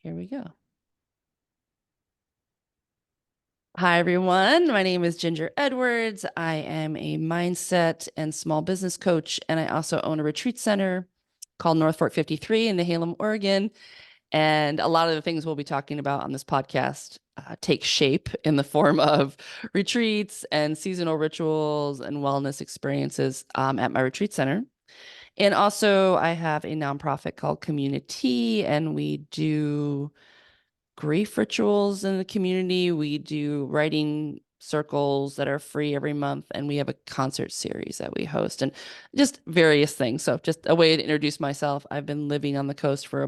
Here we go. Hi, everyone. My name is Ginger Edwards. I am a mindset and small business coach, and I also own a retreat center called North Fork 53 in Nehalem, Oregon. And a lot of the things we'll be talking about on this podcast take shape in the form of retreats and seasonal rituals and wellness experiences at my retreat center. And also, I have a nonprofit called Community, and we do grief rituals in the community. We do writing circles that are free every month, and we have a concert series that we host and just various things. So just a way to introduce myself. I've been living on the coast for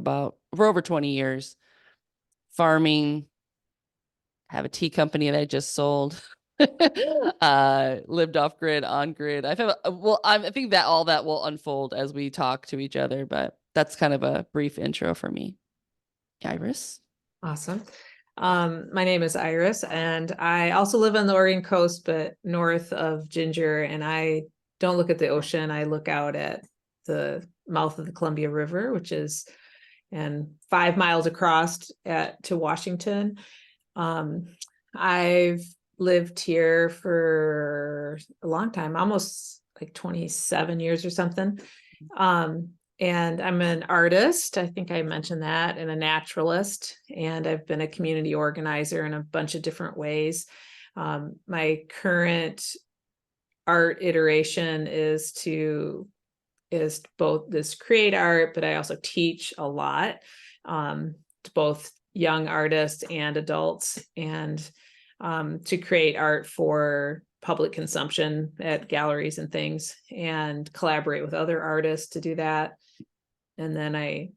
over 20 years, farming, have a tea company that I just sold. Lived off grid, on grid. I think that all that will unfold as we talk to each other, but that's kind of a brief intro for me. Iris. Awesome. My name is Iris, and I also live on the Oregon coast, but north of Ginger, and I don't look at the ocean. I look out at the mouth of the Columbia River, which is 5 miles across to Washington. I've lived here for a long time, almost like 27 years or something. And I'm an artist. I think I mentioned that, and a naturalist. And I've been a community organizer in a bunch of different ways. My current art iteration is both this create art, but I also teach a lot to both young artists and adults, and to create art for public consumption at galleries and things, and collaborate with other artists to do that. And then I'm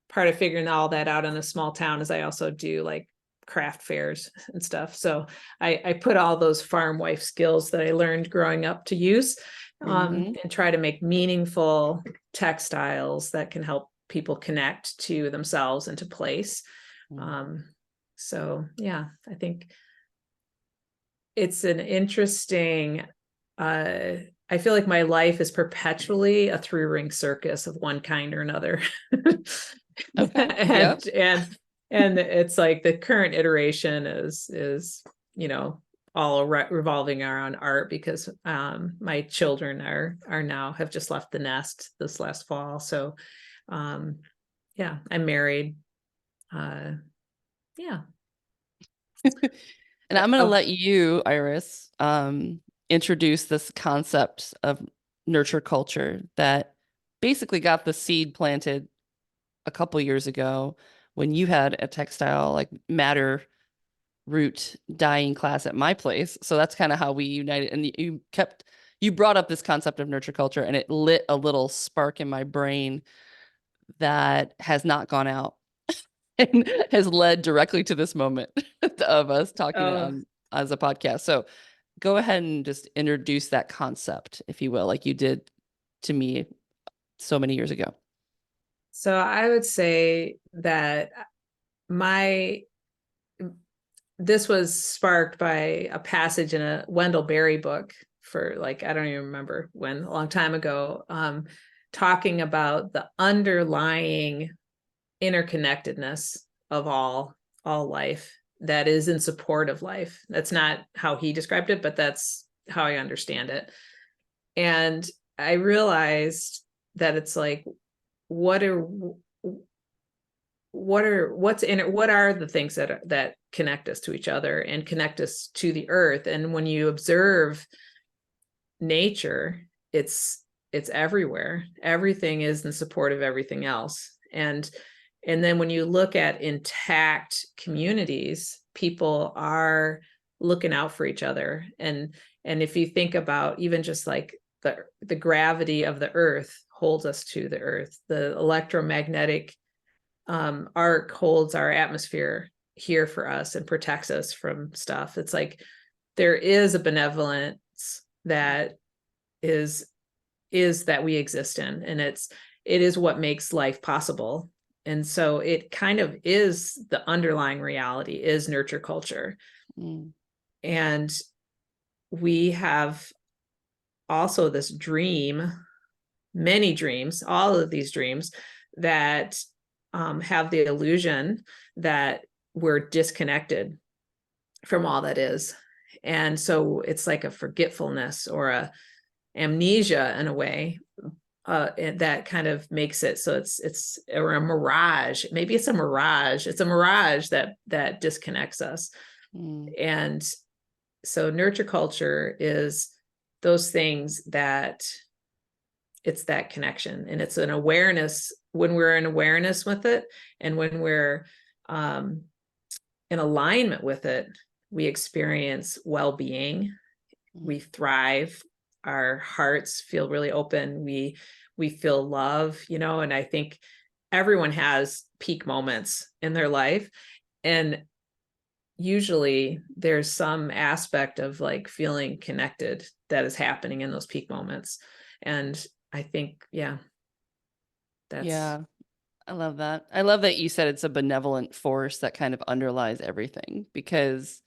part of figuring all that out in a small town is I also do like craft fairs and stuff. So I put all those farm wife skills that I learned growing up to use, and try to make meaningful textiles that can help people connect to themselves and to place. So yeah, I think it's an interesting, I feel like my life is perpetually a 3-ring circus of one kind or another. Okay. And it's like the current iteration is all revolving around art, because my children are now have just left the nest this last fall. So yeah, I'm married. Yeah. And I'm going to let you, Iris, introduce this concept of nurture culture that basically got the seed planted a couple years ago when you had a textile like matter root dyeing class at my place. So that's kind of how we united. And you brought up this concept of nurture culture, and it lit a little spark in my brain that has not gone out and has led directly to this moment of us talking on as a podcast. So go ahead and just introduce that concept, if you will, like you did to me so many years ago. So I would say that this was sparked by a passage in a Wendell Berry book for I don't even remember when, a long time ago, talking about the underlying interconnectedness of all life that is in support of life. That's not how he described it, but that's how I understand it. And I realized that it's like, what are the things that connect us to each other and connect us to the earth? And when you observe nature, it's everywhere. Everything is in support of everything else. And then when you look at intact communities, people are looking out for each other. And if you think about even just like the gravity of the earth holds us to the earth, the electromagnetic arc holds our atmosphere here for us and protects us from stuff. It's like there is a benevolence that is that we exist in, and it is what makes life possible. And so it kind of is the underlying reality is nurture culture. And we have also this dream, many dreams, all of these dreams that have the illusion that we're disconnected from all that is. And so it's like a forgetfulness or a amnesia in a way, that kind of makes it so it's or a mirage. Maybe it's a mirage. It's a mirage that disconnects us. Mm. And so nurture culture is those things that it's that connection, and it's an awareness. When we're in awareness with it, and when we're in alignment with it, we experience well-being, we thrive, our hearts feel really open, we feel love, and I think everyone has peak moments in their life, and usually there's some aspect of like feeling connected that is happening in those peak moments. And I think, that's Yeah, I love that. I love that you said it's a benevolent force that kind of underlies everything, because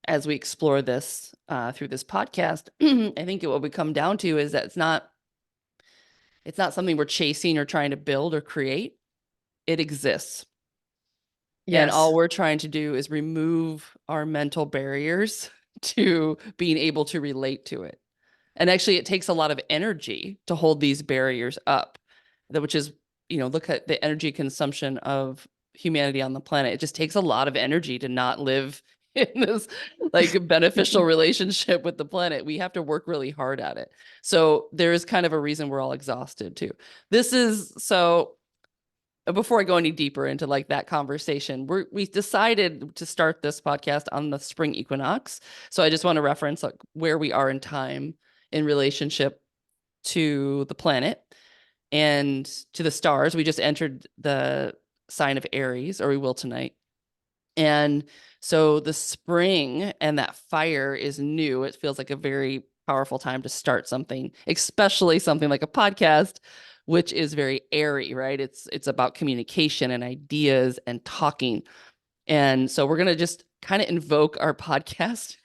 as we explore this through this podcast, I think what we come down to is that it's not something we're chasing or trying to build or create. It exists. And yes. all we're trying to do is remove our mental barriers to being able to relate to it. And actually, it takes a lot of energy to hold these barriers up, which is, look at the energy consumption of humanity on the planet. It just takes a lot of energy to not live in this like beneficial relationship with the planet. We have to work really hard at it. So there is kind of a reason we're all exhausted too. This is so before I go any deeper into like that conversation, we decided to start this podcast on the spring equinox. So I just want to reference like where we are in time in relationship to the planet and to the stars. We just entered the sign of Aries, or we will tonight. And so the spring and that fire is new. It feels like a very powerful time to start something, especially something like a podcast, which is very airy, right? It's about communication and ideas and talking. And so we're going to just kind of invoke our podcast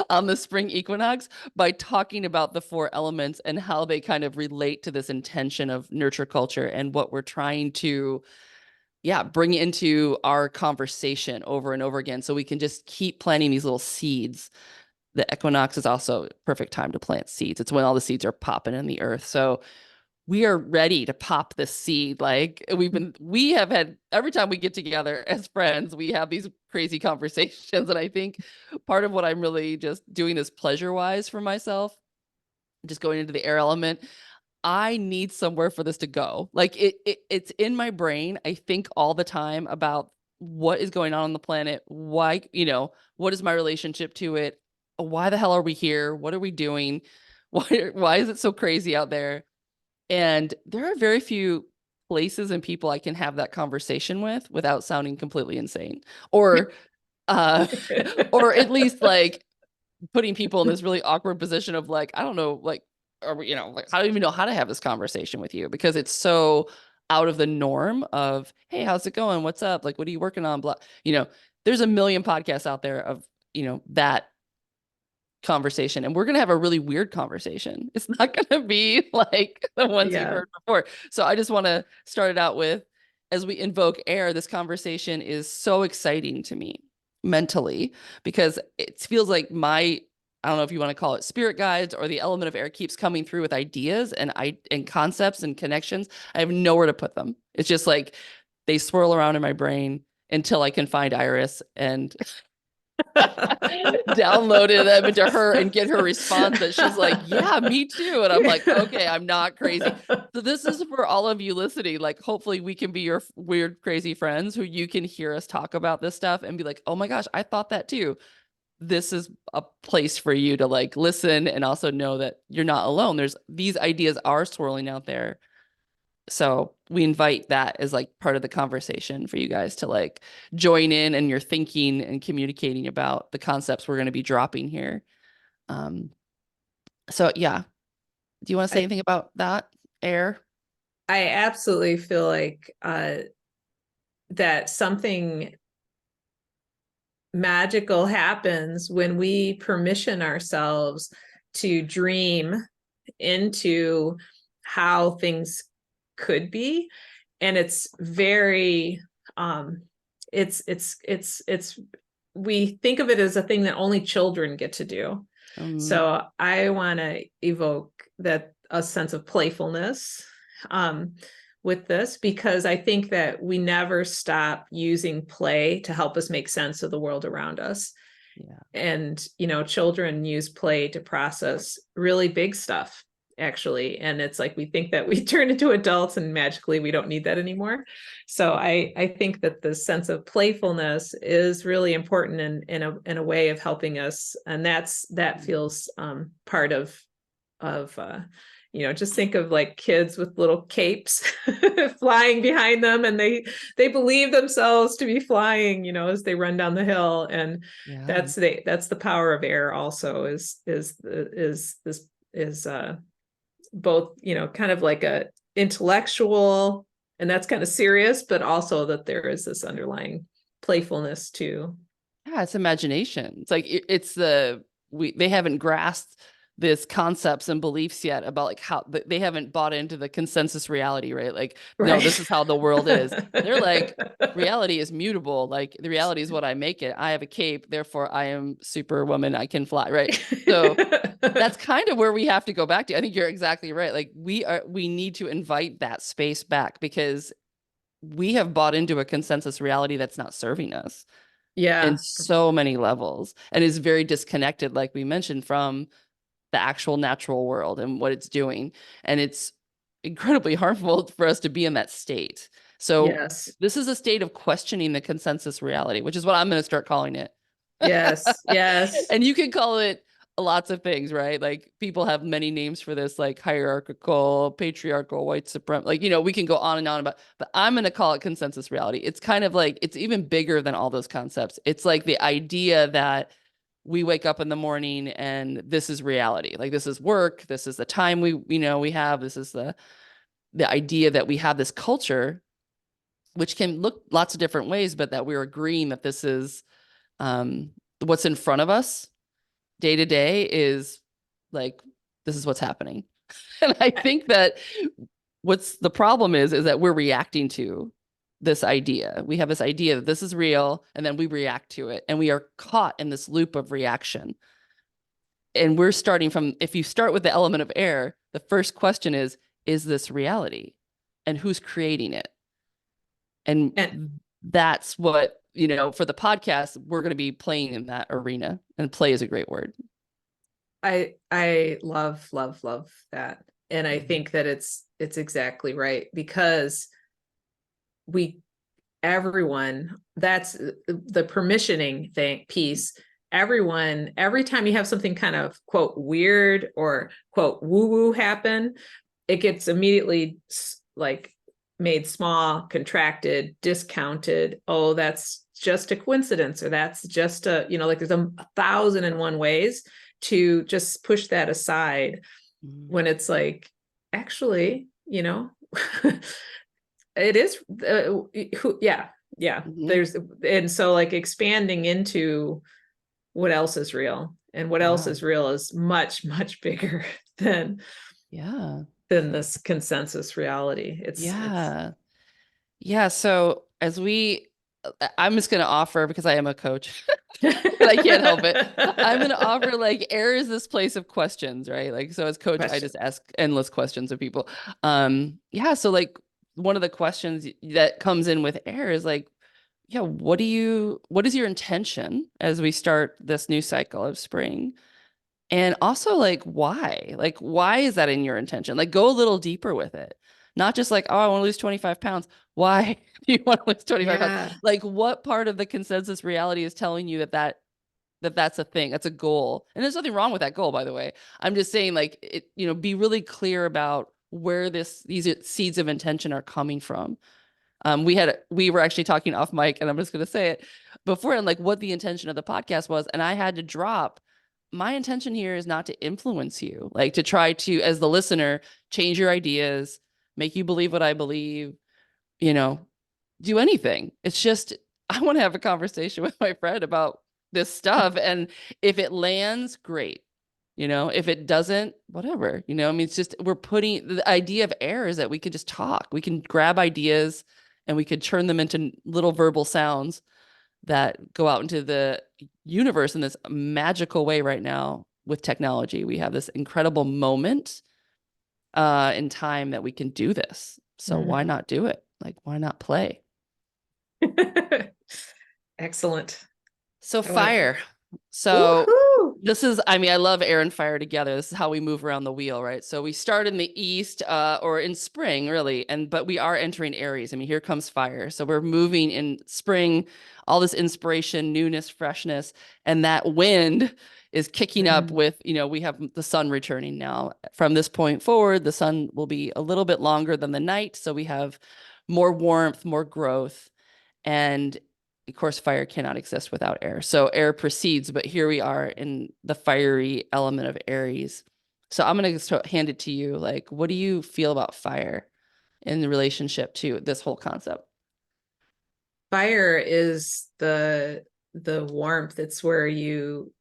on the spring equinox by talking about the four elements and how they kind of relate to this intention of nurture culture and what we're trying to bring into our conversation over and over again, so we can just keep planting these little seeds. The equinox is also a perfect time to plant seeds. It's when all the seeds are popping in the earth. So we are ready to pop this seed. Like we have had, every time we get together as friends, we have these crazy conversations. And I think part of what I'm really just doing is pleasure wise for myself, just going into the air element. I need somewhere for this to go. Like it's in my brain. I think all the time about what is going on the planet. Why, what is my relationship to it? Why the hell are we here? What are we doing? Why is it so crazy out there? And there are very few places and people I can have that conversation with without sounding completely insane, or uh or at least like putting people in this really awkward position of like, I don't know, like, are we, like, I don't even know how to have this conversation with you, because it's so out of the norm of, hey, how's it going? What's up? Like, what are you working on? Blah, there's a million podcasts out there of, that conversation, and we're going to have a really weird conversation. It's not going to be like the ones you've Yeah. heard before. So I just want to start it out with, as we invoke air, this conversation is so exciting to me mentally, because it feels like I don't know if you want to call it spirit guides or the element of air keeps coming through with ideas and concepts and connections. I have nowhere to put them. It's just like they swirl around in my brain until I can find Iris and downloaded them into her and get her response that she's like, yeah, me too. And I'm like, okay, I'm not crazy. So this is for all of you listening. Like, hopefully we can be your weird, crazy friends who you can hear us talk about this stuff and be like, oh my gosh, I thought that too. This is a place for you to like listen and also know that you're not alone. These ideas are swirling out there. So we invite that as like part of the conversation for you guys to like join in, and you're thinking and communicating about the concepts we're going to be dropping here. Um, so yeah, do you want to say I, anything about that, Air? I absolutely feel like that something magical happens when we permission ourselves to dream into how things could be. And it's very it's we think of it as a thing that only children get to do. Um, So I want to evoke that a sense of playfulness with this, because I think that we never stop using play to help us make sense of the world around us. yeah. And, you know, children use play to process really big stuff, actually. And it's like we think that we turn into adults and magically we don't need that anymore. So I think that the sense of playfulness is really important in a way of helping us. And that feels part of you know, just think of like kids with little capes flying behind them, and they believe themselves to be flying, you know, as they run down the hill. And Yeah. that's the power of air also, is both, you know, kind of like a intellectual, and that's kind of serious, but also that there is this underlying playfulness too. Yeah, it's imagination. It's like it's they haven't grasped this concepts and beliefs yet about like how they haven't bought into the consensus reality, right? Like, no, this Right. is how the world is. They're like, reality is mutable. Like the reality is what I make it. I have a cape, therefore I am superwoman. I can fly, right? So that's kind of where we have to go back to. I think you're exactly right. Like we need to invite that space back because we have bought into a consensus reality that's not serving us in Yeah. so many levels and is very disconnected, like we mentioned, from the actual natural world and what it's doing. And it's incredibly harmful for us to be in that state. So Yes. this is a state of questioning the consensus reality, which is what I'm going to start calling it. Yes. Yes. And you can call it lots of things, right? Like people have many names for this, like hierarchical, patriarchal, white supremacy. Like, you know, we can go on and on about, but I'm going to call it consensus reality. It's kind of like, it's even bigger than all those concepts. It's like the idea that we wake up in the morning and this is reality. Like this is work. This is the time we have. This is the idea that we have this culture, which can look lots of different ways, but that we're agreeing that this is what's in front of us day to day is like this is what's happening. And I think that what's the problem is that we're reacting to this idea. We have this idea that this is real, and then we react to it, and we are caught in this loop of reaction. And we're starting from, if you start with the element of air, the first question is this reality? And who's creating it? And And that's what, for the podcast, we're going to be playing in that arena. And play is a great word. I love that. And I Mhm. think that it's exactly right, because we everyone, that's the permissioning thing piece. Everyone, every time you have something kind of quote weird or quote woo woo happen, it gets immediately like made small, contracted, discounted. Oh, that's just a coincidence, or that's just like there's a thousand and one ways to just push that aside, Mhm. when it's like, actually, it is yeah, Mhm. there's, and so like expanding into what else is real, and what else Yeah. is real is much much bigger than Yeah. this consensus reality. It's Yeah. Yeah. So I'm just going to offer, because I am a coach and I can't help it. I'm going to offer like air is this place of questions, right? Like, so as coach, I question. just ask endless questions of people. Yeah. So like one of the questions that comes in with air is like, yeah, what is your intention as we start this new cycle of spring? And also like why? Like why is that in your intention? Like go a little deeper with it. Not just like, oh, I want to lose 25 pounds. Why do you want to lose 25 pounds? Yeah. Like what part of the consensus reality is telling you that's a thing, that's a goal? And there's nothing wrong with that goal, by the way. I'm just saying like be really clear about where these seeds of intention are coming from. We were actually talking off mic, and I'm just going to say it before, and like what the intention of the podcast was. And I had to drop, my intention here is not to influence you, like to try to, as the listener, change your ideas, make you believe what I believe, you know, do anything. It's just, I want to have a conversation with my friend about this stuff. And if it lands, great. If it doesn't, whatever, I mean, it's just, we're putting the idea of air is that we could just talk, we can grab ideas and we could turn them into little verbal sounds that go out into the universe in this magical way right now with technology. We have this incredible moment in time that we can do this. So why Mm. not do it? Like, why not play? Excellent. So I want fire. So Woohoo! this is, I mean, I love air and fire together. This is how we move around the wheel, right? So we start in the east, or in spring, really, but we are entering Aries. I mean, here comes fire. So we're moving in spring, all this inspiration, newness, freshness, and that wind is kicking up Mm. with, we have the sun returning now. From this point forward, the sun will be a little bit longer than the night, so we have more warmth, more growth, and of course, fire cannot exist without air. So air precedes, but here we are in the fiery element of Aries. So I'm going to hand it to you. Like, what do you feel about fire in the relationship to this whole concept? Fire is the warmth. It's where you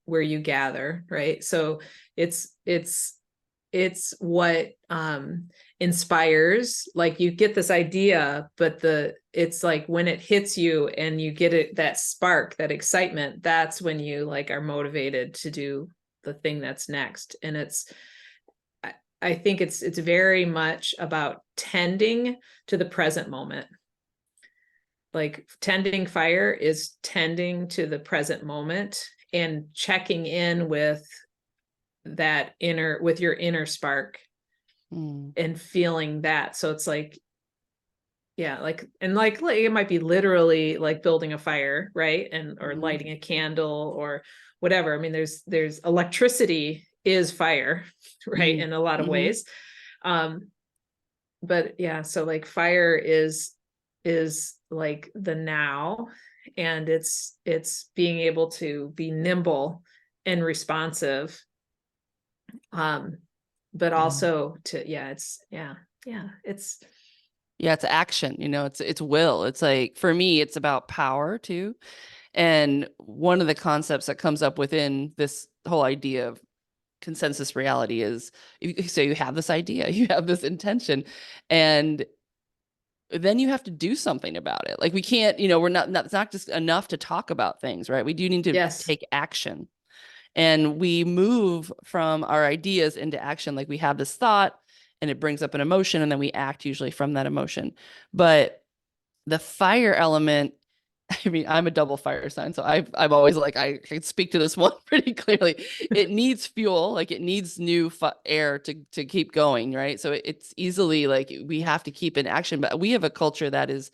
gather, right? So it's what inspires. Like, you get this idea, but it's like when it hits you and you get it, that spark, that excitement, that's when you like are motivated to do the thing that's next. And I think it's very much about tending to the present moment. Like, tending fire is tending to the present moment and checking in with your inner spark Mm. and feeling that. So it's like, yeah, like, and like it might be literally like building a fire, right? And or Mhm. lighting a candle or whatever. I mean, there's electricity is fire, right? Mm. In a lot of Mhm. ways. um but yeah, so like fire is like the now, and it's being able to be nimble and responsive, um but Yeah. also to, yeah, it's Yeah, it's action, it's will. It's like, for me, it's about power too. And one of the concepts that comes up within this whole idea of consensus reality is, so you have this idea, you have this intention, and then you have to do something about it. Like, we can't, it's not just enough to talk about things, right? We do need to yes. take action. And we move from our ideas into action. Like, we have this thought and it brings up an emotion, and then we act usually from that emotion. But the fire element, I mean, I'm a double fire sign, so I'm always like, I can speak to this one pretty clearly. It needs fuel, like it needs new air to keep going, right? So it's easily like we have to keep in action, but we have a culture that is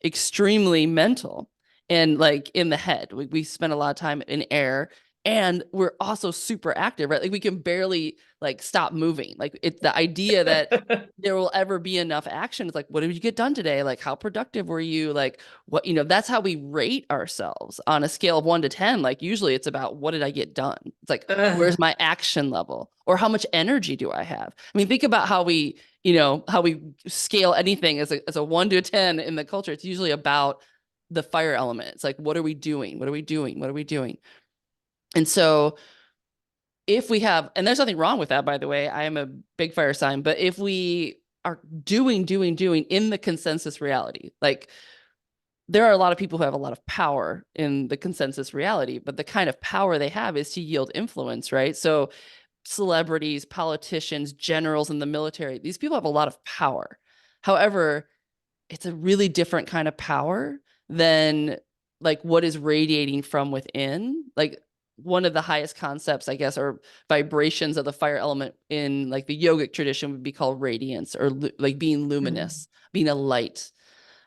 extremely mental and like in the head. We spend a lot of time in air, and we're also super active, right? Like, we can barely like stop moving. Like, it's the idea that there will ever be enough action. It's like, what did you get done today? Like, how productive were you? Like, what, that's how we rate ourselves on a scale of 1 to 10. Like, usually it's about, what did I get done? It's like, where's Ugh. my action level, or how much energy do I have? I mean, think about how we scale anything as a 1 to 10 in the culture. It's usually about the fire element. It's like, what are we doing? What are we doing? What are we doing? And so, if we have, and there's nothing wrong with that, by the way, I am a big fire sign, but if we are doing in the consensus reality, like, there are a lot of people who have a lot of power in the consensus reality, but the kind of power they have is to yield influence, right? So celebrities, politicians, generals in the military, these people have a lot of power. However, it's a really different kind of power than like what is radiating from within. Like, one of the highest concepts, I guess, or vibrations of the fire element in like the yogic tradition would be called radiance, or like being Mm. luminous, being a light.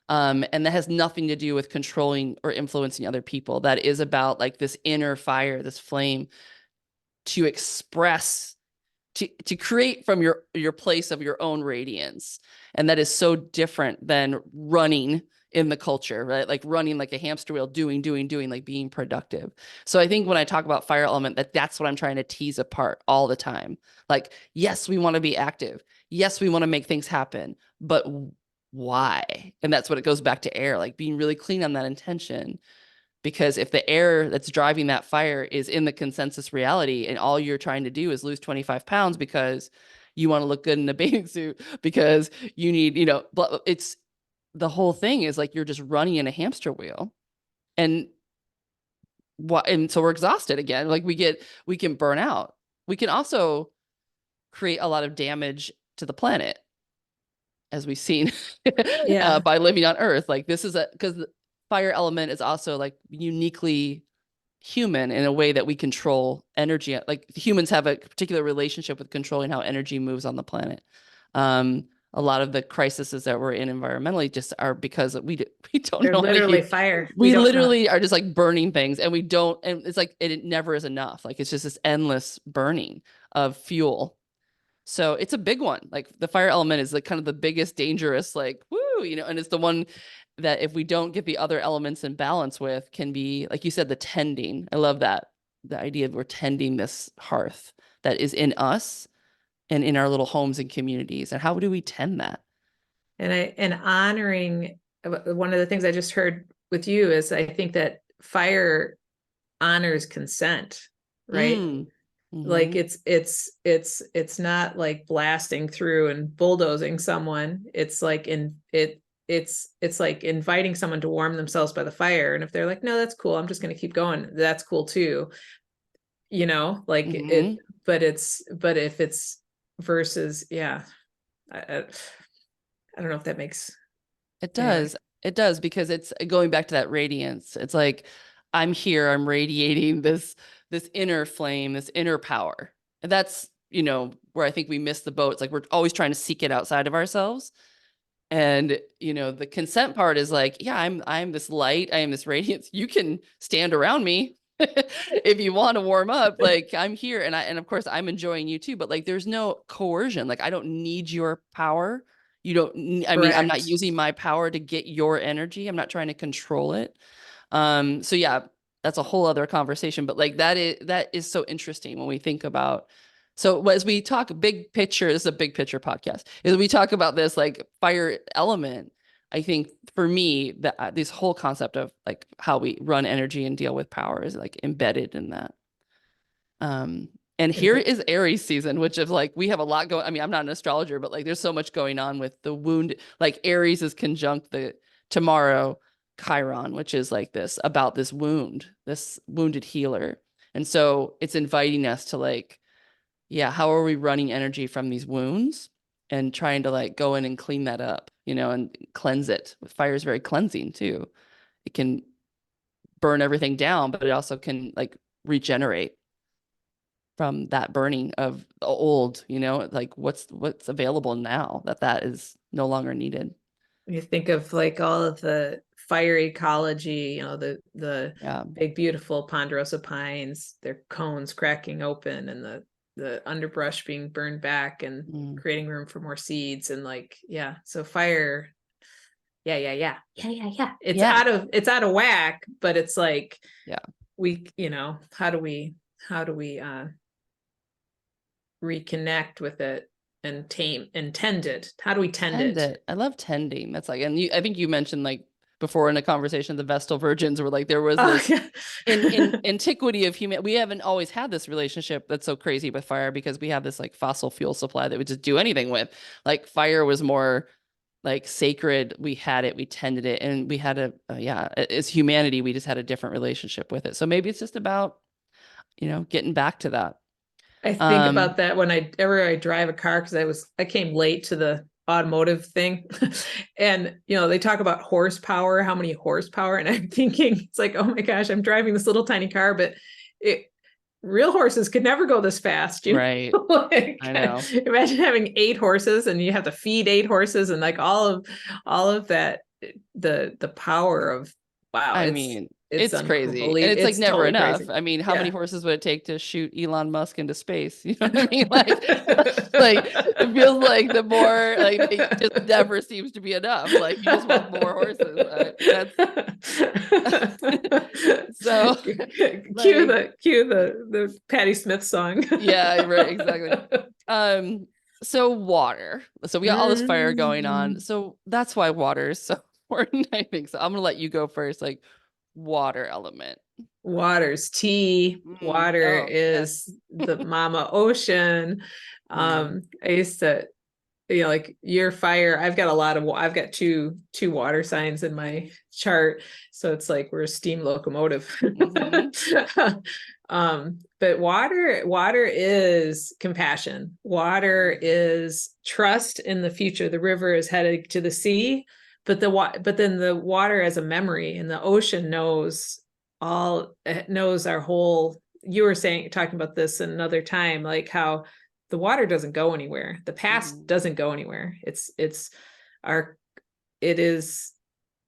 And that has nothing to do with controlling or influencing other people. That is about like this inner fire, this flame, to express, to create from your place of your own radiance. And that is so different than running in the culture, right? Like running like a hamster wheel, doing, like being productive. So I think when I talk about fire element, that's what I'm trying to tease apart all the time. Like, yes, we want to be active, yes, we want to make things happen, but why? And that's what it goes back to air, like being really clean on that intention. Because if the air that's driving that fire is in the consensus reality and all you're trying to do is lose 25 pounds because you want to look good in a bathing suit, because you need, it's the whole thing is like you're just running in a hamster wheel. And and so we're exhausted again. Like we can burn out. We can also create a lot of damage to the planet, as we've seen Yeah. by living on Earth. Like this is because the fire element is also like uniquely human in a way that we control energy. Like humans have a particular relationship with controlling how energy moves on the planet. Um, a lot of the crises that we're in environmentally just are because we don't They're know how to literally use. fire. We We don't know. literally are just like burning things, and we don't. And it's like it never is enough. Like it's just this endless burning of fuel. So it's a big one. Like the fire element is like kind of the biggest dangerous, like, woo, and it's the one that if we don't get the other elements in balance with can be, like you said, the tending. I love that. The idea of we're tending this hearth that is in us and in our little homes and communities. And how do we tend that? And honoring, one of the things I just heard with you is I think that fire honors consent, right? Mm. Like Hmm. it's not like blasting through and bulldozing someone. It's like it's like inviting someone to warm themselves by the fire. And if they're like, no, that's cool, I'm just going to keep going, that's cool too. Like Hmm. but if it's versus, yeah, I don't know if that makes, It anyway. does. It does because it's going back to that radiance. It's like I'm here, I'm radiating this inner flame, this inner power. And that's, where I think we miss the boat. It's like we're always trying to seek it outside of ourselves. And, the consent part is like, yeah, I'm this light, I am this radiance. You can stand around me if you want to warm up. Like I'm here and of course I'm enjoying you too, but like there's no coercion. Like I don't need your power. You don't I mean, I'm not Correct. using my power to get your energy. I'm not trying to control it. So yeah, that's a whole other conversation, but like that is so interesting when we think about. So as we talk big picture, this is a big picture podcast. As we talk about this like fire element, I think for me that this whole concept of like how we run energy and deal with power is like embedded in that. Um, and And here is Aries season, which is like we have a lot going. I mean, I'm not an astrologer, but like there's so much going on with the wound. Like Aries is conjunct the tomorrow Chiron, which is like this about this wound, this wounded healer. And so it's inviting us to like, yeah, how are we running energy from these wounds and trying to like go in and clean that up, and cleanse it. Fire is very cleansing too. It can burn everything down, but it also can like regenerate from that burning of the old, like what's available now that is no longer needed. you think of like all of the fire ecology, the Yeah. big beautiful ponderosa pines, their cones cracking open, and the underbrush being burned back and Mm. creating room for more seeds, and like, yeah, so fire, yeah, Yeah. it's out of whack, but it's like Yeah. how do we reconnect with it and tame and tend it? How do we tend Tend it? it. I love tending. That's like, and I think you mentioned like before in a conversation, the Vestal Virgins were like, there was Oh, this yeah. in antiquity of human. We haven't always had this relationship that's so crazy with fire because we have this like fossil fuel supply that we just do anything with. Like fire was more like sacred. We had it, we tended it, and we had yeah, as humanity, we just had a different relationship with it. So maybe it's just about, getting back to that. I think Um, about that when I drive a car, because I came late to the automotive thing. And they talk about horsepower, how many horsepower, and I'm thinking, it's like, oh my gosh, I'm driving this little tiny car, but it real horses could never go this fast, right. like, I know. imagine having 8 horses and you have to feed 8 horses, and like all of that, the power of, wow, I it's mean, it's it's crazy. And unbelievable, it's like it's never totally enough. crazy. I mean, how many Yeah. horses would it take to shoot Elon Musk into space? You know what I mean? Like it feels like the more like it just never seems to be enough. Like you just want more horses. That's so like Cue the Patti Smith song. yeah, right, exactly. Um, so water. So we got all this fire going on. Mm. So that's why water is so important, I think. So I'm gonna let you go first. Like, Water element? Water's tea. Water Oh, yes. is the mama ocean. I used to, like your fire. I've got two water signs in my chart, so it's like we're a steam locomotive. Mhm. But water is compassion. Water is trust in the future. The river is headed to the sea, but then the water as a memory, and the ocean knows our whole. You were talking about this another time, like how the water doesn't go anywhere. The past Mhm. doesn't go anywhere. Our it is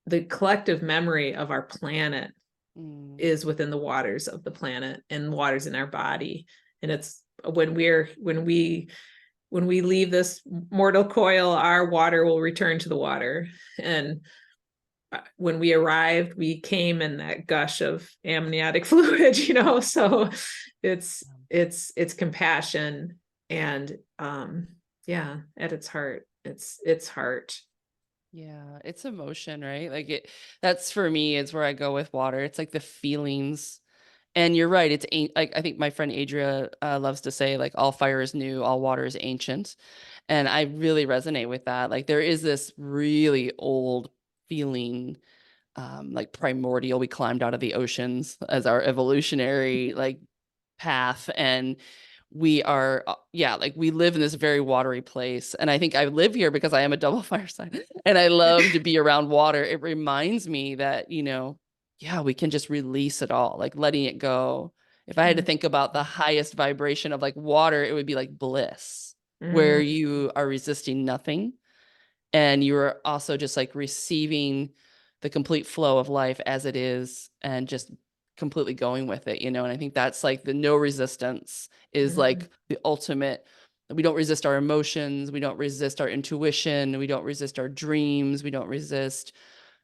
the collective memory of our planet Mm. is within the waters of the planet and waters in our body. And it's when we leave this mortal coil, our water will return to the water. And when we arrived, we came in that gush of amniotic fluid, so it's compassion. And yeah, at its heart, it's heart. Yeah, it's emotion, right? That's for me, is where I go with water. It's like the feelings. And you're right. Like, I think my friend Adria loves to say, like, all fire is new, all water is ancient. And I really resonate with that. Like, there is this really old feeling, like primordial. We climbed out of the oceans as our evolutionary, like, path. And we are, yeah, like, we live in this very watery place. And I think I live here because I am a double fire sign and I love to be around water. It reminds me that, yeah, we can just release it all, like letting it go. If I had to think about the highest vibration of like water, it would be like bliss, where Mm, you are resisting nothing and you're also just like receiving the complete flow of life as it is and just completely going with it, and I think that's like the no resistance is mm, like the ultimate. We don't resist our emotions, we don't resist our intuition, we don't resist our dreams, we don't resist,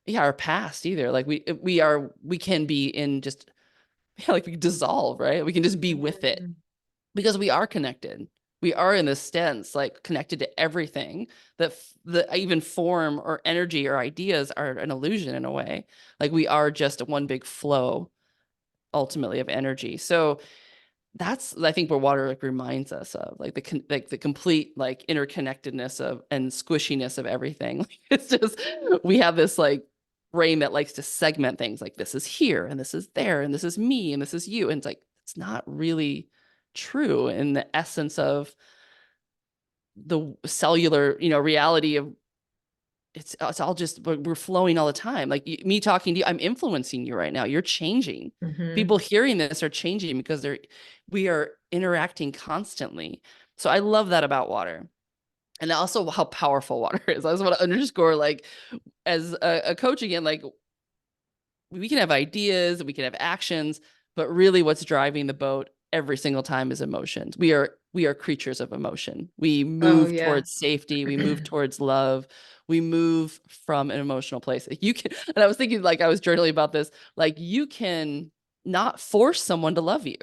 yeah, our past either. Like we can be in just, yeah, like we dissolve, right? We can just be with it mm, because we are connected. We are in this sense like connected to everything. That even form or energy or ideas are an illusion in a way. Like we are just one big flow ultimately of energy. So that's, I think, where water like reminds us of like like the complete like interconnectedness of and squishiness of everything. Like, it's just, we have this like brain that likes to segment things, like this is here and this is there and this is me and this is you, and it's like it's not really true in the essence of the cellular, reality of, it's all just, we're flowing all the time. Like me talking to you, I'm influencing you right now. You're changing. mhm, People hearing this are changing because we are interacting constantly. So I love that about water. And also how powerful water is. I just want to underscore, like, as a coach again, like, we can have ideas, we can have actions, but really what's driving the boat every single time is emotions. We are creatures of emotion. We oh move yeah. towards safety, we move towards love, we move from an emotional place. You can, and I was thinking, like, I was journaling about this, like, you can not force someone to love you.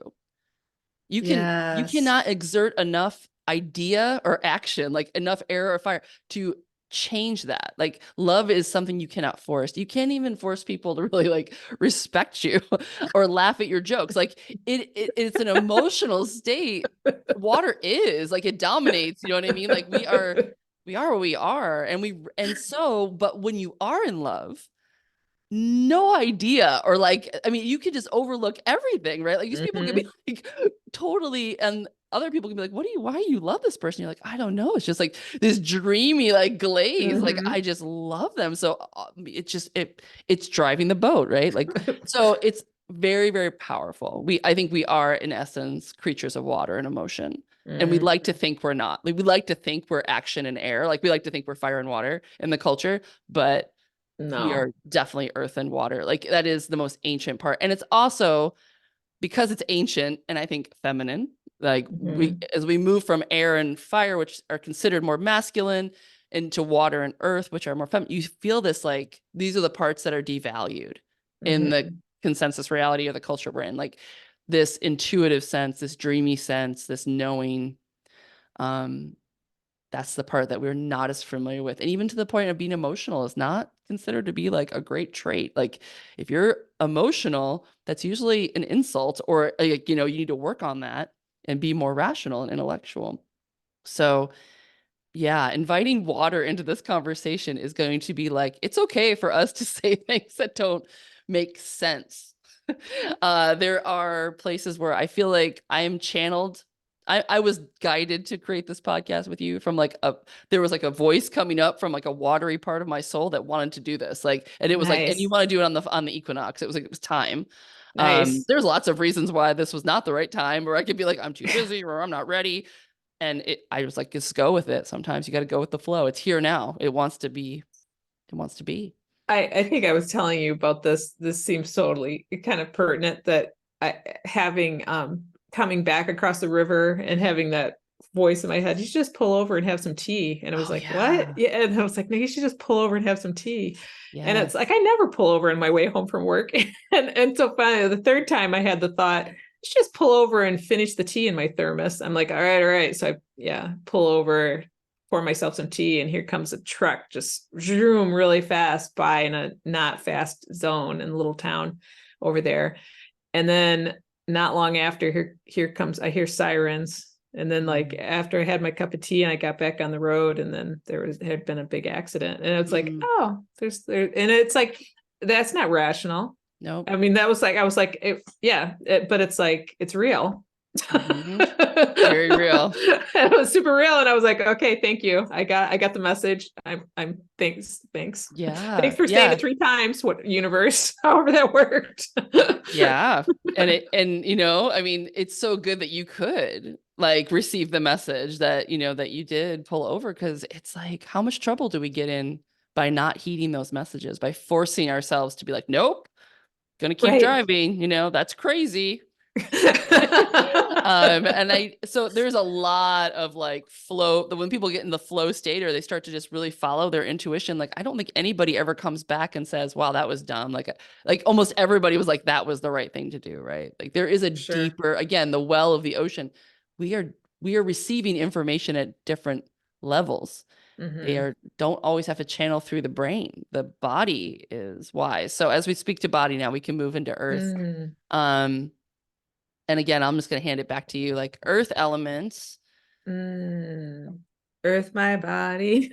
You Yes. cannot exert enough idea or action, like enough air or fire, to change that. Like, love is something you cannot force. You can't even force people to really like respect you or laugh at your jokes. Like, it's an emotional state. Water is like, it dominates, you know what I mean? Like, we are what we are. And so, but when you are in love, no idea, or like, I mean, you could just overlook everything, right? Like, these people could be Mhm, like totally, and other people can be like, why you love this person? You're like, I don't know, it's just like this dreamy like glaze, like mhm. I just love them. So it's driving the boat, right? Like, so it's very, very powerful. I think we are in essence creatures of water and emotion. And we Mm, like to think we're not. Like, we like to think we're action and air. Like, we like to think we're fire and water in the culture, but we no. are definitely earth and water. Like, that is the most ancient part. And it's also because it's ancient and I think feminine. Like, Mhm, as we move from air and fire, which are considered more masculine, into water and earth, which are more feminine, you feel this, like, these are the parts that are devalued in the mhm, consensus reality of the culture we're in. Like, this intuitive sense, this dreamy sense, this knowing. Um, that's the part that we're not as familiar with. And even to the point of being emotional is not considered to be like a great trait. Like if you're emotional, that's usually an insult, or like, you know, you need to work on that and be more rational and intellectual. So yeah, inviting water into this conversation is going to be like, it's okay for us to say things that don't make sense. There are places where I feel like I am channeled. I was guided to create this podcast with you from like there was like a voice coming up from like a watery part of my soul that wanted to do this. Like, and it was like, and you Nice. want to do it on the equinox. It was like, it was time. Nice. There's lots of reasons why this was not the right time, or I could be like, I'm too busy or I'm not ready. And I was like, just go with it. Sometimes you got to go with the flow. It's here now. It wants to be. It wants to be. I think I was telling you about this. This seems totally kind of pertinent that I having coming back across the river and having that voice in my head, you should just pull over and have some tea. And I was Oh like, what? yeah. Yeah. And I was like, no, you should just pull over and have some tea. And it's like Yes. I never pull over on my way home from work. And so finally the third time I had the thought, let's just pull over and finish the tea in my thermos. I'm like, all right, all right. So I pull over, pour myself some tea, and here comes a truck just zoom really fast by in a not fast zone in a little town over there. And then not long after, here comes, I hear sirens. And then like Mm. after I had my cup of tea and I got back on the road, and then had been a big accident. And it's like, Mm. oh, and it's like, that's not rational. Nope. I mean, that was like, I was like, but it's like, it's real. Mm-hmm. Very real. It was super real, and I was like, okay, thank you. I got the message. I'm thanks, thanks Yeah. for saying it Yeah. 3 times. What universe? However that worked. Yeah. And you know, I mean, it's so good that you could like receive the message that, you know, that you did pull over, because it's like, how much trouble do we get in by not heeding those messages, by forcing ourselves to be like, nope, gonna keep Right. driving, you know, that's crazy. And so there's a lot of like flow, when people get in the flow state or they start to just really follow their intuition. Like, I don't think anybody ever comes back and says, wow, that was dumb. Like almost everybody was like, that was the right thing to do. Right. Like there is a Sure. deeper, again, the well of the ocean. We are, we are receiving information at different levels. They Hmm. are, don't always have to channel through the brain. The body is wise. So as we speak to body now, we can move into earth. Mm. Um, and again, I'm just going to hand it back to you. Like earth elements. Mm. Earth my body.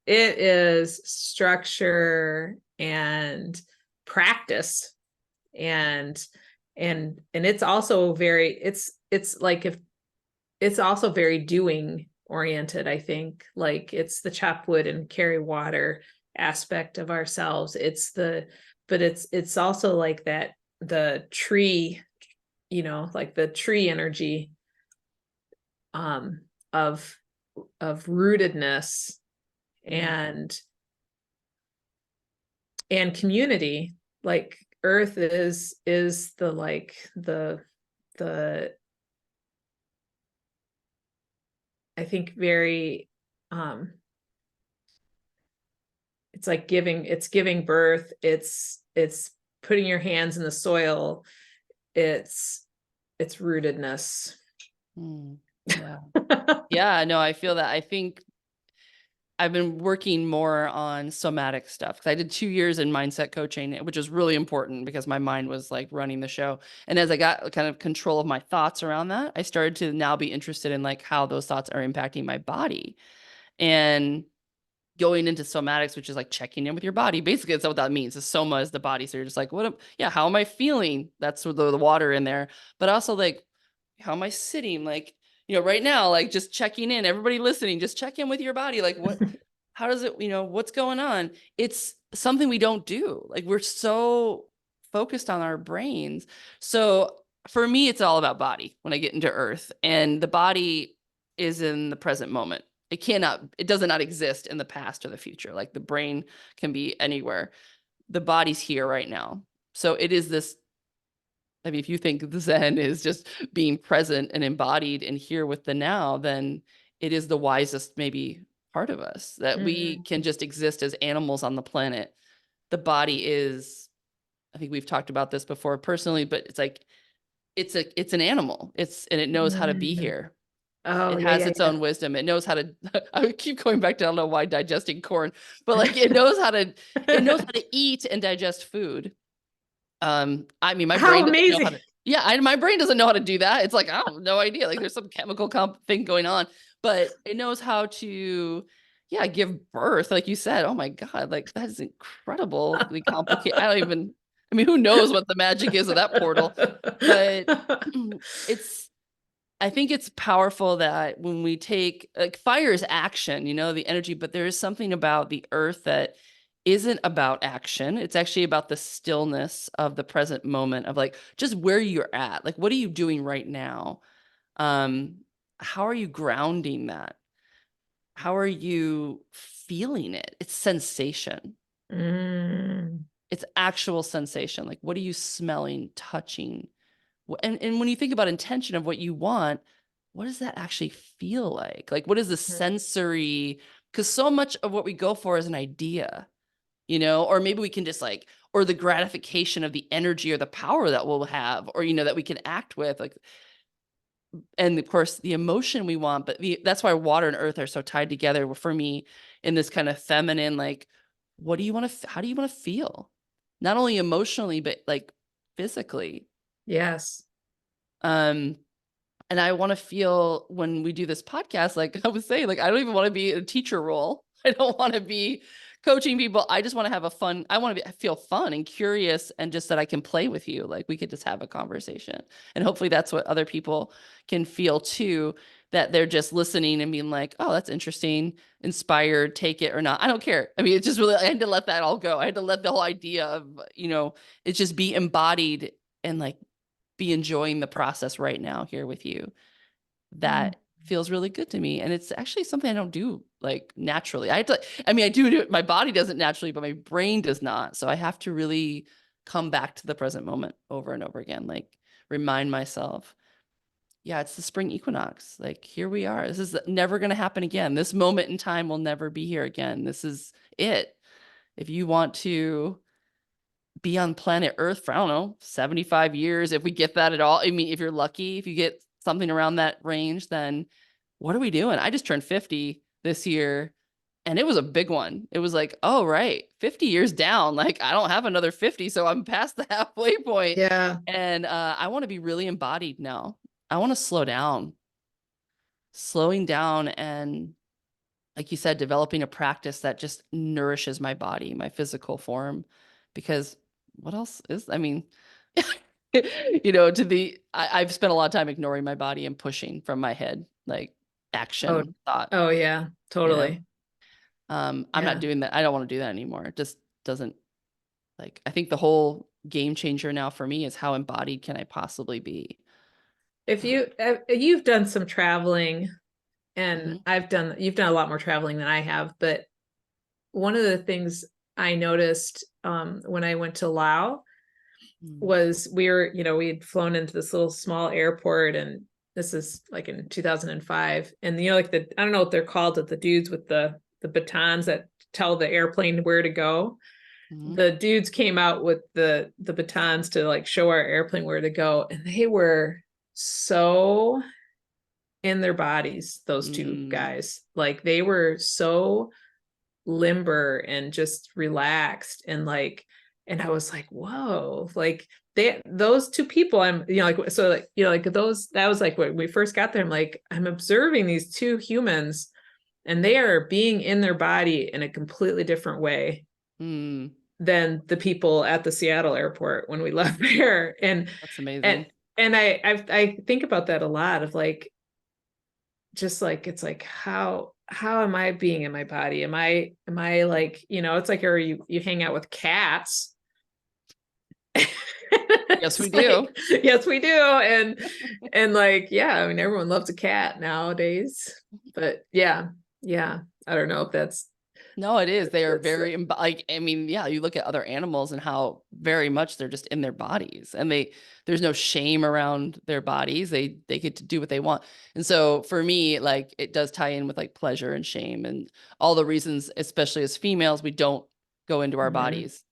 It is structure and practice, and and it's also very, it's like, if it's also very doing oriented, I think. Like it's the chop wood and carry water aspect of ourselves. But it's also like that, the tree, like the tree energy, um of rootedness Mm, and community. Like earth is the, like the I think very, um it's like giving birth, it's putting your hands in the soil, it's rootedness. mm, yeah. Yeah, no, I feel that. I think I've been working more on somatic stuff because I did 2 years in mindset coaching, which is really important because my mind was like running the show. And as I got kind of control of my thoughts around that, I started to now be interested in like how those thoughts are impacting my body. And going into somatics, which is like checking in with your body. Basically, that's what that means. The soma is the body. So you're just like, yeah, how am I feeling? That's the water in there. But also like, how am I sitting? Like, you know, right now, like just checking in, everybody listening, just check in with your body. Like how does it, you know, what's going on? It's something we don't do. Like we're so focused on our brains. So for me, it's all about body when I get into earth, and the body is in the present moment. It does not exist in the past or the future. Like the brain can be anywhere. The body's here right now. So it is this, I mean, if you think the Zen is just being present and embodied and here with the now, then it is the wisest maybe part of us, that we Mhm. can just exist as animals on the planet. The body is, I think we've talked about this before personally, but it's like it's an animal. And it knows how to be Mhm. here. Oh It yeah, has yeah, its yeah. own wisdom. It knows how to, I keep going back to, I don't know why digesting corn, but like it knows how to eat and digest food. I mean, my How brain doesn't know how amazing. to, yeah, my brain doesn't know how to do that. It's like, I have no idea. Like there's some chemical thing going on, but it knows how to, yeah, give birth. Like you said, oh my God, like that is incredibly complicated. I mean, who knows what the magic is of that portal, but it's, I think it's powerful that when we take like fire is action, the energy, but there is something about the earth that isn't about action. It's actually about the stillness of the present moment of like just where you're at. Like, what are you doing right now? Um, how are you grounding that? How are you feeling it? It's sensation. Mm. It's actual sensation. Like, what are you smelling, touching? And when you think about intention of what you want, what does that actually feel like? Like, what is the sensory? Because so much of what we go for is an idea, or maybe we can just like, or the gratification of the energy or the power that we'll have, or, that we can act with. Like, and of course, the emotion we want, but that's why water and earth are so tied together for me in this kind of feminine, like, what do you want to, how do you want to feel? Not only emotionally, but like physically. Yes. Um, And I want to feel when we do this podcast, like I was saying, like I don't even want to be in a teacher role. I don't want to be coaching people. I just want to have a fun, I want to feel fun and curious and just that I can play with you. Like we could just have a conversation. And hopefully that's what other people can feel too, that they're just listening and being like, oh, that's interesting, inspired, take it or not. I don't care. I mean, it's just really, I had to let that all go. I had to let the whole idea of, it just be embodied and like be enjoying the process right now here with you. Mm. That feels really good to me. And it's actually something I don't do like naturally. I do it, my body doesn't naturally, but my brain does not. So I have to really come back to the present moment over and over again, like remind myself, yeah, it's the spring equinox. Like here we are. This is never going to happen again. This moment in time will never be here again. This is it. If you want to be on planet Earth for, I don't know, 75 years, if we get that at all. I mean, if you're lucky, if you get something around that range, then what are we doing? I just turned 50 this year and it was a big one. It was like, oh, right, 50 years down. Like, I don't have another 50, so I'm past the halfway point. Yeah. And I want to be really embodied now. I want to slow down, slowing down and like you said, developing a practice that just nourishes my body, my physical form, because what else is, I mean, I've spent a lot of time ignoring my body and pushing from my head, like Oh, action, thought, oh yeah, you know, totally. I'm not Yeah. doing that. I don't want to do that anymore. It just doesn't like, I think the whole game changer now for me is how embodied can I possibly be? If you've done some traveling and Mhm. you've done a lot more traveling than I have, but one of the things I noticed when I went to Laos Mm. was we had flown into this little small airport, and this is like in 2005. And like I don't know what they're called, but the dudes with the batons that tell the airplane where to go. Mhm. The dudes came out with the batons to like show our airplane where to go, and they were so in their bodies, those two Mm. guys. Like they were so limber and just relaxed, and I was like, whoa, like those two people, I'm like, so like like those, that was like when we first got there, I'm like, I'm observing these two humans and they are being in their body in a completely different way Mm. than the people at the Seattle airport when we left there. That's And amazing. and I think about that a lot, of like, just like, it's like, how am I being in my body? Am I like, it's like, or you hang out with cats. Yes, we It's do. like, yes, we do. And like, yeah, I mean, everyone loves a cat nowadays. But yeah, yeah. I don't know if No, it is. They are that's very like, I mean, yeah, you look at other animals and how very much they're just in their bodies and there's no shame around their bodies. They get to do what they want. And so for me, like it does tie in with like pleasure and shame and all the reasons, especially as females, we don't go into our Mhm. bodies.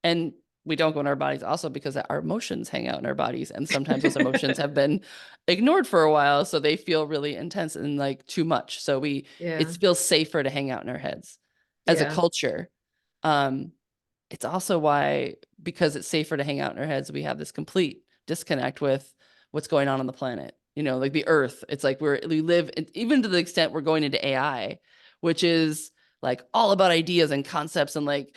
And we don't go in our bodies also because our emotions hang out in our bodies. And sometimes those emotions have been ignored for a while. So they feel really intense and like too much. So it Yeah. feels safer to hang out in our heads as a Yeah. culture. Um, it's also why, because it's safer to hang out in our heads, we have this complete disconnect with what's going on the planet. Like the earth. It's like we live, even to the extent we're going into AI, which is like all about ideas and concepts and like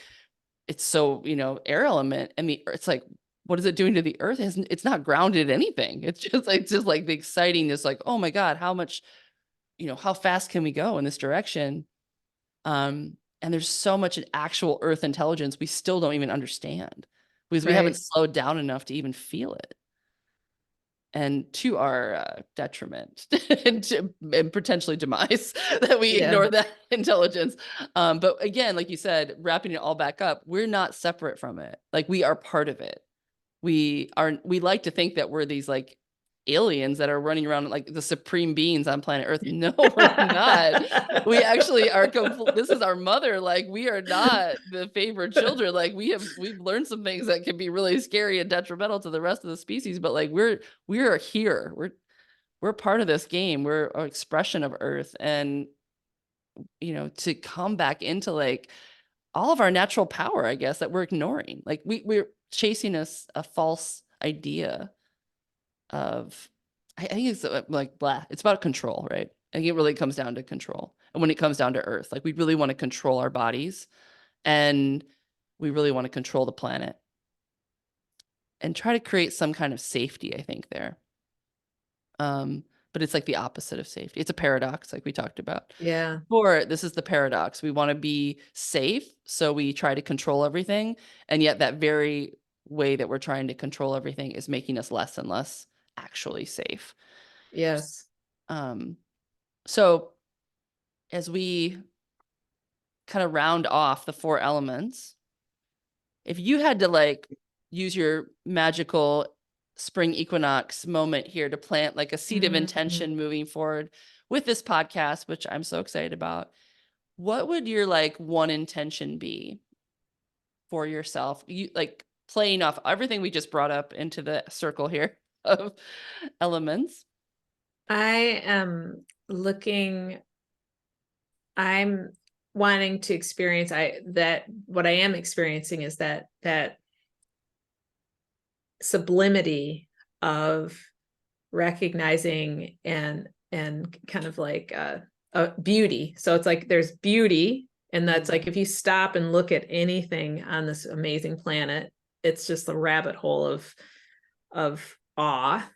it's so, air element and it's like, what is it doing to the earth? It's not grounded in anything. It's just like the excitingness, like, oh my God, how much, how fast can we go in this direction? And there's so much actual earth intelligence we still don't even understand because we haven't Right. slowed down enough to even feel it. And to our detriment and potentially demise that we Yeah. ignore that intelligence. But again, like you said, wrapping it all back up, we're not separate from it. Like we are part of it. We like to think that we're these like aliens that are running around like the supreme beings on planet Earth. No, we're not. We actually are this is our mother. Like we are not the favored children. Like we've learned some things that can be really scary and detrimental to the rest of the species, but like we're here. We're part of this game. We're an expression of Earth. And to come back into like all of our natural power, I guess, that we're ignoring. Like we're chasing a false idea of, I think it's like blah. It's about control, right? I think it really comes down to control. And when it comes down to Earth, like we really want to control our bodies and we really want to control the planet and try to create some kind of safety, I think, there. Um, but it's like the opposite of safety. It's a paradox, like we talked about. Yeah. Or this is the paradox. We want to be safe, so we try to control everything. And yet that very way that we're trying to control everything is making us less and less actually safe. Yes. Um, so as we kind of round off the four elements, if you had to like use your magical spring equinox moment here to plant like a seed of Mhm. intention moving forward with this podcast, which I'm so excited about, what would your like one intention be for yourself? You like playing off everything we just brought up into the circle here of elements. I am looking, I'm wanting to experience what I am experiencing is that sublimity of recognizing and kind of like beauty. So it's like there's beauty, and that's like if you stop and look at anything on this amazing planet, it's just the rabbit hole of awe.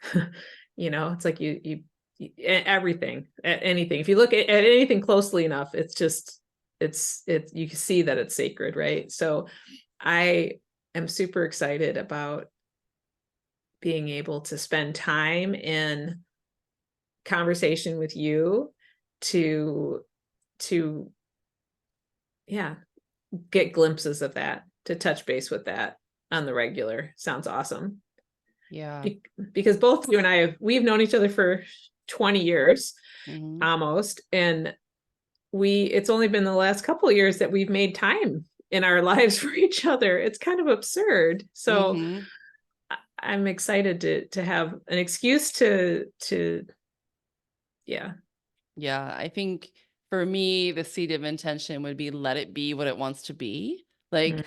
It's like everything, anything. If you look at anything closely enough, it's just it's you can see that it's sacred, right? So I am super excited about being able to spend time in conversation with you to to yeah, get glimpses of that, to touch base with that on the regular. Sounds awesome. Yeah. Be- because both you and we've known each other for 20 years Mm-hmm. almost, and it's only been the last couple of years that we've made time in our lives for each other. It's kind of absurd. So Mm-hmm. I'm excited to have an excuse to yeah. Yeah. I think for me, the seed of intention would be let it be what it wants to be. Mm. Like,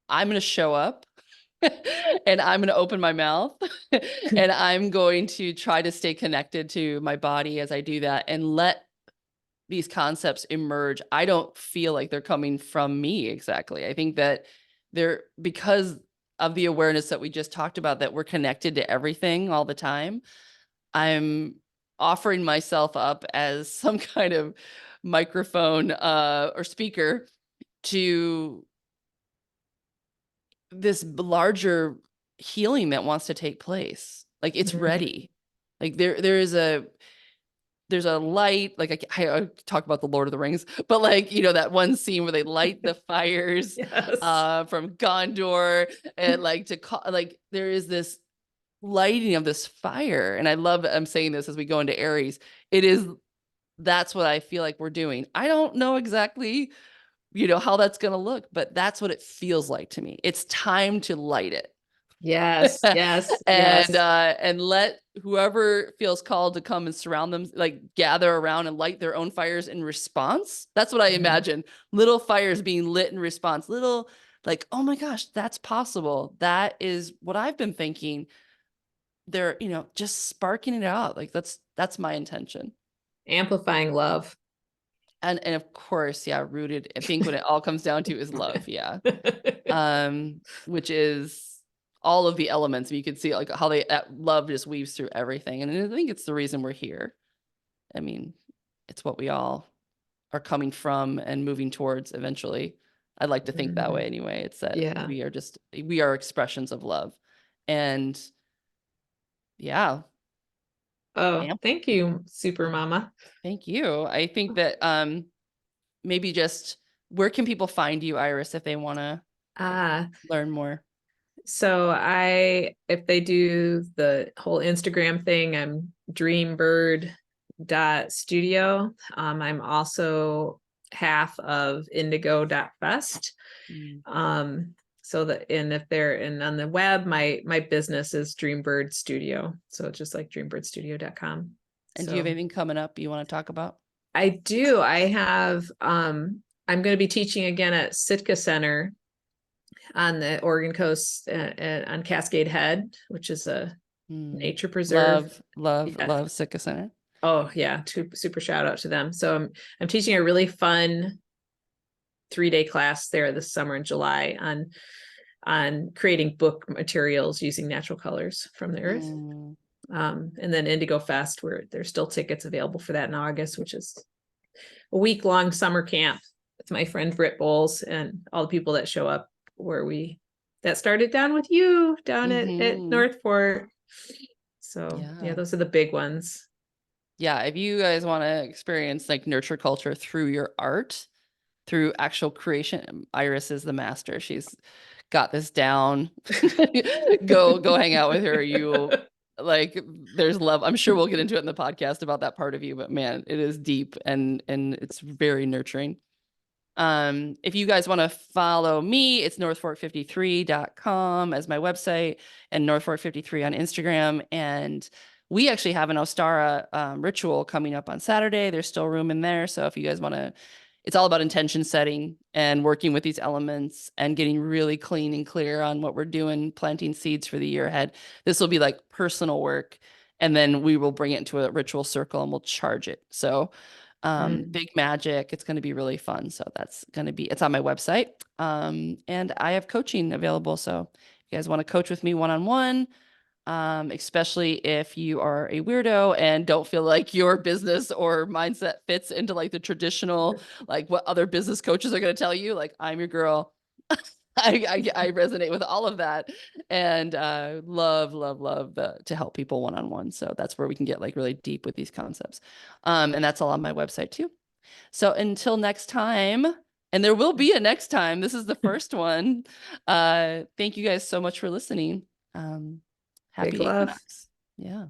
I'm going to show up and I'm going to open my mouth and I'm going to try to stay connected to my body as I do that and let these concepts emerge. I don't feel like they're coming from me exactly. I think that they're because of the awareness that we just talked about, that we're connected to everything all the time. I'm offering myself up as some kind of microphone or speaker to this larger healing that wants to take place. Like it's Mhm. ready. Like there's a light, like I talk about the Lord of the Rings, but like, that one scene where they light the fires Yes. from Gondor and like like there is this lighting of this fire. And I love that I'm saying this as we go into Aries. That's what I feel like we're doing. I don't know exactly how that's going to look, but that's what it feels like to me. It's time to light it. Yes, yes, and yes. and let whoever feels called to come and surround them, like gather around and light their own fires in response. That's what I Mhm. imagine. Little fires being lit in response. Little, like, oh my gosh, that's possible. That is what I've been thinking. They're, just sparking it out. Like that's my intention. Amplifying love. And of course, yeah, rooted. I think when it all comes down to is love. Yeah. Which is all of the elements. You can see like how that love just weaves through everything. And I think it's the reason we're here. I mean, it's what we all are coming from and moving towards eventually. I'd like to think that way Mhm. anyway. It's that Yeah. we are expressions of love. And yeah, Oh, amp- thank you, Super Mama. thank you. I think that maybe just where can people find you, Iris, if they want to Ah, learn more? so if they do the whole Instagram thing, I'm dreambird.studio. I'm also half of indigo.fest. Mm. So that, and if they're, and on the web, my business is Dreambird Studio. So it's just like dreambirdstudio.com. And do you have So anything coming up you want to talk about? I do. I'm going to be teaching again at Sitka Center on the Oregon coast, on Cascade Head, which is a Mm. nature preserve. Love, love, Yeah. love Sitka Center. Oh yeah, super shout out to them. So I'm teaching a really fun 3-day class there this summer in July on creating book materials using natural colors from the earth. Mm. And then Indigo Fest, where there's still tickets available for that in August, which is a week-long summer camp with my friend Britt Bowles and all the people that show up, that started down with you down at Mm-hmm. Northport. So yeah, Yeah. those are the big ones. Yeah. If you guys want to experience like nurture culture through your art, through actual creation, Iris is the master. She's got this down. Go hang out with her. You like there's love. I'm sure we'll get into it in the podcast about that part of you, but man, it is deep and it's very nurturing. If you guys want to follow me, it's northfork53.com as my website and northfork53 on Instagram. And we actually have an Ostara ritual coming up on Saturday. There's still room in there. So if you guys want to, it's all about intention setting and working with these elements and getting really clean and clear on what we're doing, planting seeds for the year ahead. This will be like personal work. And then we will bring it into a ritual circle and we'll charge it. So big magic. It's going to be really fun. So it's on my website. And I have coaching available. So if you guys want to coach with me one-on-one, especially if you are a weirdo and don't feel like your business or mindset fits into like the traditional, like what other business coaches are going to tell you, like I'm your girl. I resonate with all of that and love to help people one-on-one. So that's where we can get like really deep with these concepts. And that's all on my website too. So until next time, and there will be a next time. This is the first one. Thank you guys so much for listening. Big Happy love. Equinox. Yeah.